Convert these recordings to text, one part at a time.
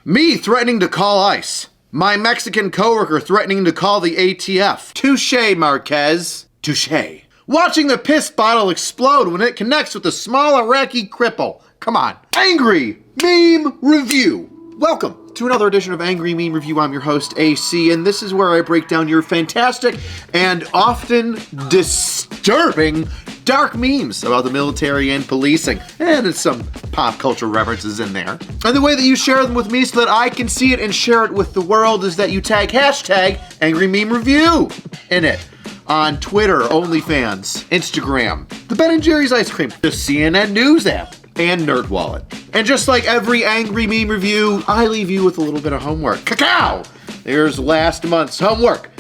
Me threatening to call ICE. My Mexican coworker threatening to call the ATF. Touche, Marquez. Touche. Watching the piss bottle explode when it connects with a small Iraqi cripple. Come on. Angry Meme Review. Welcome to another edition of Angry Meme Review. I'm your host, AC, and this is where I break down your fantastic and often disturbing dark memes about the military and policing, and some pop culture references in there. And the way that you share them with me so that I can see it and share it with the world is that you tag hashtag Angry Meme Review in it on Twitter, OnlyFans, Instagram, the Ben & Jerry's ice cream, the CNN News app, and NerdWallet. And just like every Angry Meme Review, I leave you with a little bit of homework. Cacao! There's last month's homework.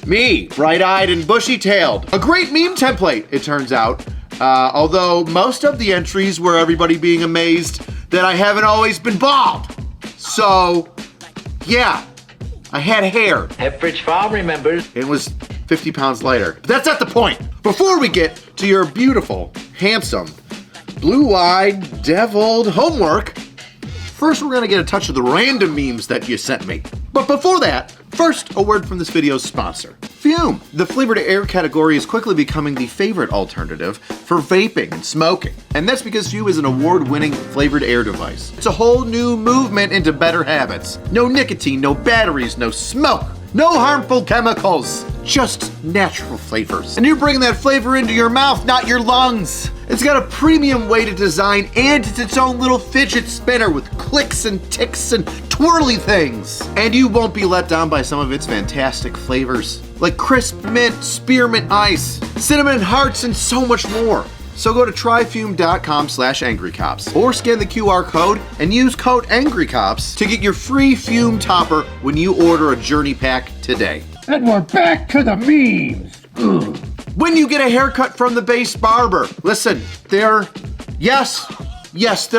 Me, bright-eyed and bushy-tailed. A great meme template, it turns out. Although most of the entries were everybody being amazed that I haven't always been bald. So, yeah, I had hair. Pepperidge Farm remembers. It was 50 pounds lighter. But that's not the point. Before we get to your beautiful, handsome, blue-eyed, deviled homework, first we're gonna get a touch of the random memes that you sent me. But before that, first, a word from this video's sponsor, Fume. The flavored air category is quickly becoming the favorite alternative for vaping and smoking. And that's because Fume is an award-winning flavored air device. It's a whole new movement into better habits. No nicotine, no batteries, no smoke, no harmful chemicals, just natural flavors. And you're bringing that flavor into your mouth, not your lungs. It's got a premium way to design, and it's its own little fidget spinner with clicks and ticks and twirly things. And you won't be let down by some of its fantastic flavors, like crisp mint, spearmint ice, cinnamon hearts, and so much more. So go to tryfume.com/angrycops or scan the QR code and use code AngryCops to get your free Fume topper when you order a journey pack today. And we're back to the memes. Ugh. When you get a haircut from the base barber, listen, they're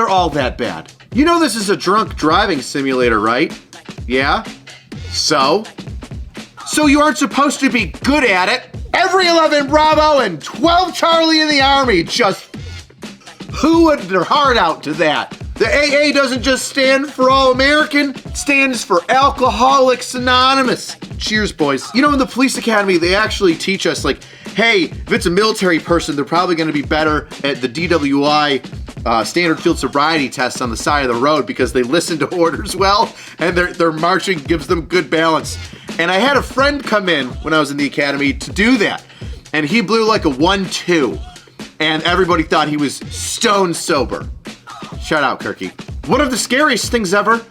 all that bad. You know this is a drunk driving simulator, right? Yeah? So you aren't supposed to be good at it? Every 11 Bravo and 12 Charlie in the Army just hooed their heart out to that. The AA doesn't just stand for All American, it stands for Alcoholics Anonymous. Cheers, boys. You know, in the police academy, they actually teach us, like, hey, if it's a military person, they're probably gonna be better at the DWI standard field sobriety tests on the side of the road because they listen to orders well and their marching gives them good balance. And I had a friend come in when I was in the academy to do that, and he blew like a 1-2, and everybody thought he was stone sober. Shout out, Kirky. One of the scariest things ever,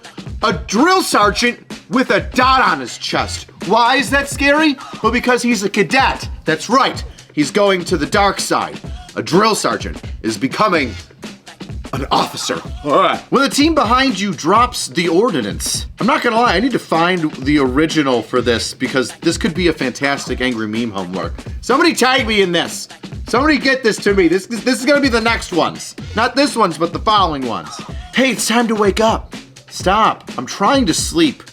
a drill sergeant with a dot on his chest. Why is that scary? Well, because he's a cadet. That's right, he's going to the dark side. A drill sergeant is becoming an officer. When the team behind you drops the ordnance, I'm not gonna lie, I need to find the original for this because this could be a fantastic Angry Meme homework. Somebody tag me in this. Somebody get this to me. This is gonna be the next ones. Not this ones, but the following ones. Hey, it's time to wake up. Stop, I'm trying to sleep.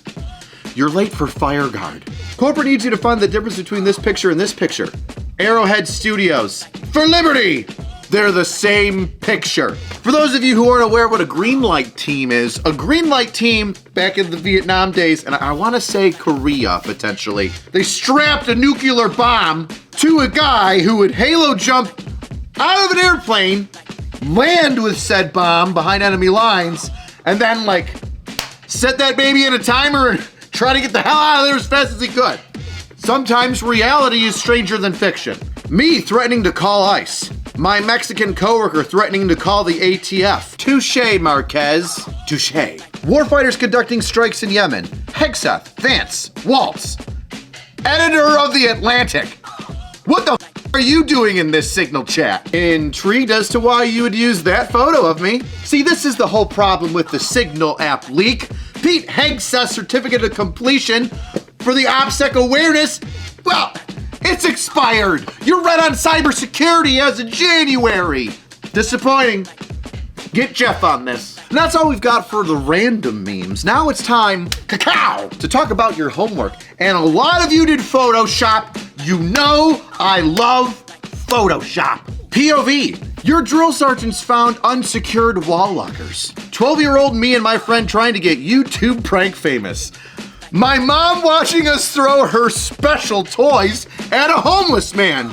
You're late for fire guard. Corporate needs you to find the difference between this picture and this picture. Arrowhead Studios. For liberty! They're the same picture. For those of you who aren't aware what a green light team is, a green light team back in the Vietnam days, and I wanna say Korea potentially, they strapped a nuclear bomb to a guy who would halo jump out of an airplane, land with said bomb behind enemy lines, and then like set that baby in a timer and try to get the hell out of there as fast as he could. Sometimes reality is stranger than fiction. Me threatening to call ICE. My Mexican coworker threatening to call the ATF. Touche, Marquez. Touche. Warfighters conducting strikes in Yemen. Hegseth, Vance, Waltz. Editor of The Atlantic. What the are you doing in this signal chat? Intrigued as to why you would use that photo of me? See, this is the whole problem with the Signal app leak. Pete Hegseth's certificate of completion for the OPSEC awareness, well, it's expired. You're red on cybersecurity as of January. Disappointing. Get Jeff on this. And that's all we've got for the random memes. Now it's time, cacao, to talk about your homework. And a lot of you did Photoshop. You know I love Photoshop. POV, Your drill sergeants found unsecured wall lockers. 12-year-old me and my friend trying to get YouTube prank famous. My mom watching us throw her special toys at a homeless man.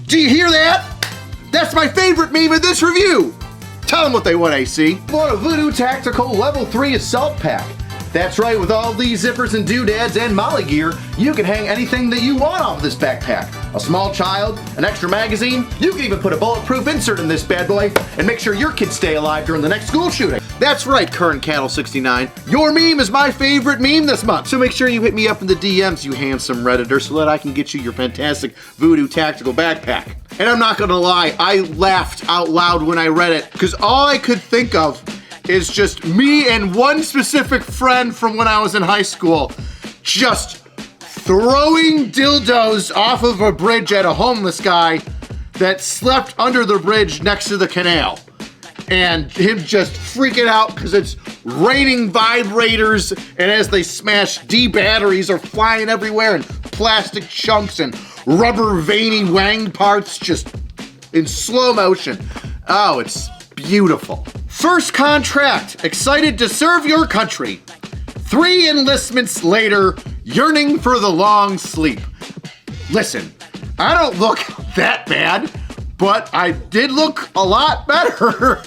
Do you hear that? That's my favorite meme in this review. Tell them what they want, AC. For a Voodoo Tactical Level 3 Assault Pack. That's right, with all these zippers and doodads and molly gear, you can hang anything that you want off this backpack. A small child, an extra magazine, you can even put a bulletproof insert in this bad boy and make sure your kids stay alive during the next school shooting. That's right, Current Cattle 69. Your meme is my favorite meme this month. So make sure you hit me up in the DMs, you handsome Redditor, so that I can get you your fantastic Voodoo Tactical backpack. And I'm not gonna lie, I laughed out loud when I read it, because all I could think of is just me and one specific friend from when I was in high school just throwing dildos off of a bridge at a homeless guy that slept under the bridge next to the canal. And him just freaking out because it's raining vibrators, and as they smash, D batteries are flying everywhere, and plastic chunks and rubber veiny wang parts just in slow motion. Oh, it's beautiful. First contract, excited to serve your country. 3 enlistments later, yearning for the long sleep. Listen, I don't look that bad, but I did look a lot better.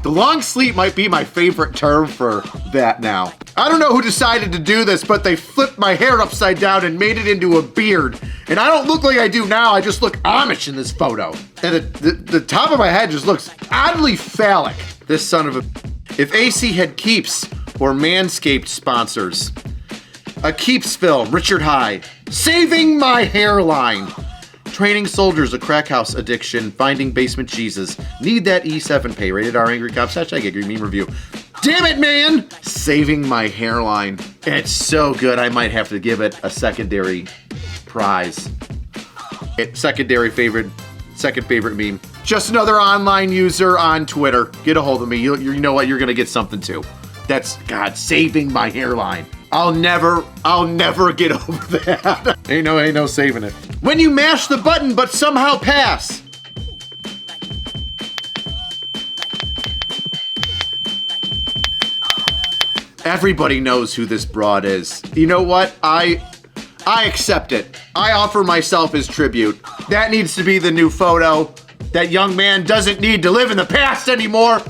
The long sleep might be my favorite term for that now. I don't know who decided to do this, but they flipped my hair upside down and made it into a beard. And I don't look like I do now, I just look Amish in this photo. And the top of my head just looks oddly phallic. This son of a... If AC had Keeps or Manscaped sponsors. A Keeps film, Richard Hyde. Saving my hairline. Training soldiers, a crack house addiction, finding basement Jesus. Need that E7 pay, rated R, Angry Cops, #Angry Meme Review. Damn it, man! Saving my hairline. It's so good, I might have to give it a secondary prize. Second favorite meme. Just another online user on Twitter. Get a hold of me. You know what? You're gonna get something too. That's, God, saving my hairline. I'll never get over that. ain't no saving it. When you mash the button but somehow pass. Everybody knows who this broad is. You know what? I accept it. I offer myself as tribute. That needs to be the new photo. That young man doesn't need to live in the past anymore.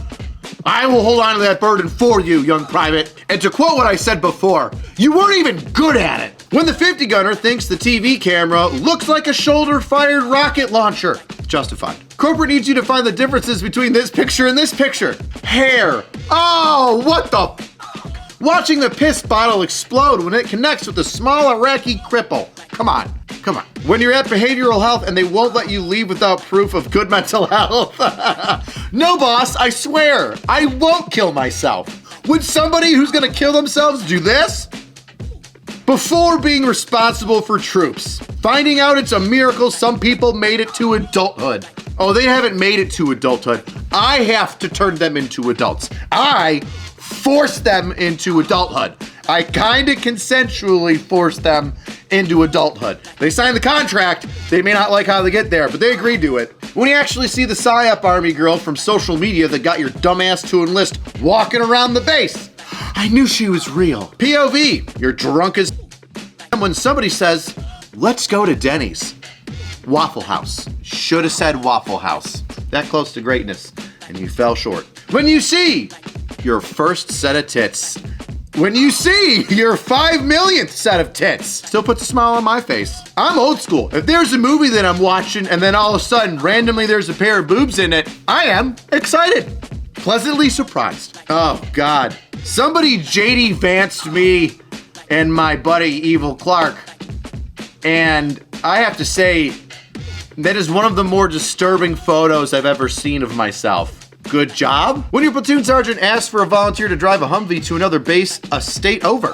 I will hold on to that burden for you, young private. And to quote what I said before, you weren't even good at it. When the 50 gunner thinks the TV camera looks like a shoulder-fired rocket launcher. Justified. Corporate needs you to find the differences between this picture and this picture. Hair. Oh, what the... Watching the piss bottle explode when it connects with a small Iraqi cripple. Come on. When you're at behavioral health and they won't let you leave without proof of good mental health. No, boss, I swear, I won't kill myself. Would somebody who's gonna kill themselves do this? Before being responsible for troops, finding out it's a miracle some people made it to adulthood. Oh, they haven't made it to adulthood. I have to turn them into adults. I force them into adulthood. I kinda consensually force them into adulthood. They sign the contract, they may not like how they get there, but they agreed to it. When you actually see the PSYOP army girl from social media that got your dumbass to enlist walking around the base, I knew she was real. POV, you're drunk as when somebody says, let's go to Denny's. Waffle House. Should have said Waffle House. That close to greatness, and you fell short. When you see your first set of tits, when you see your 5 millionth set of tits, still puts a smile on my face. I'm old school. If there's a movie that I'm watching and then all of a sudden randomly there's a pair of boobs in it, I am excited. Pleasantly surprised. Oh God. Somebody JD Vanced me and my buddy Evil Clark, and I have to say, that is one of the more disturbing photos I've ever seen of myself. Good job. When your platoon sergeant asks for a volunteer to drive a Humvee to another base a state over.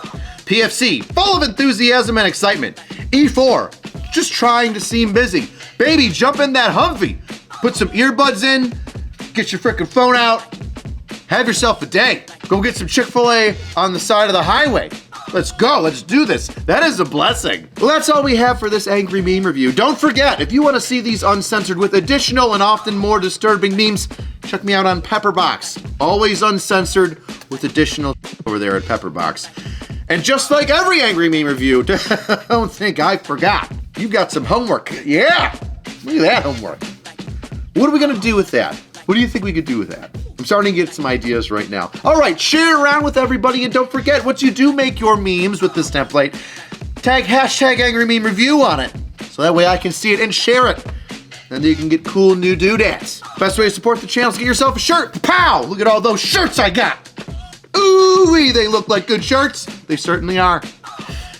PFC, full of enthusiasm and excitement. E4, just trying to seem busy. Baby, jump in that Humvee. Put some earbuds in, get your frickin' phone out, have yourself a day. Go get some Chick-fil-A on the side of the highway. Let's go. Let's do this. That is a blessing. Well, that's all we have for this angry meme review. Don't forget, if you want to see these uncensored with additional and often more disturbing memes, check me out on Pepperbox. Always uncensored with additional over there at Pepperbox. And just like every angry meme review, don't think I forgot. You've got some homework. Yeah, look at that homework. What are we gonna do with that? What do you think we could do with that? I'm starting to get some ideas right now. All right, share it around with everybody, and don't forget, once you do make your memes with this template, tag hashtag angry meme review on it, so that way I can see it and share it. Then you can get cool new doodads. Best way to support the channel is get yourself a shirt. Pow! Look at all those shirts I got. Ooh-wee, they look like good shirts. They certainly are.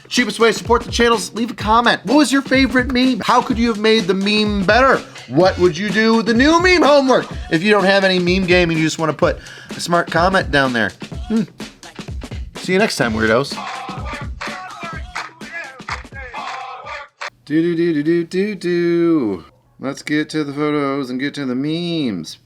Cheapest way to support the channel is leave a comment. What was your favorite meme? How could you have made the meme better? What would you do with the new meme homework? If you don't have any meme game and you just want to put a smart comment down there. See you next time, weirdos. Do. Let's get to the photos and get to the memes.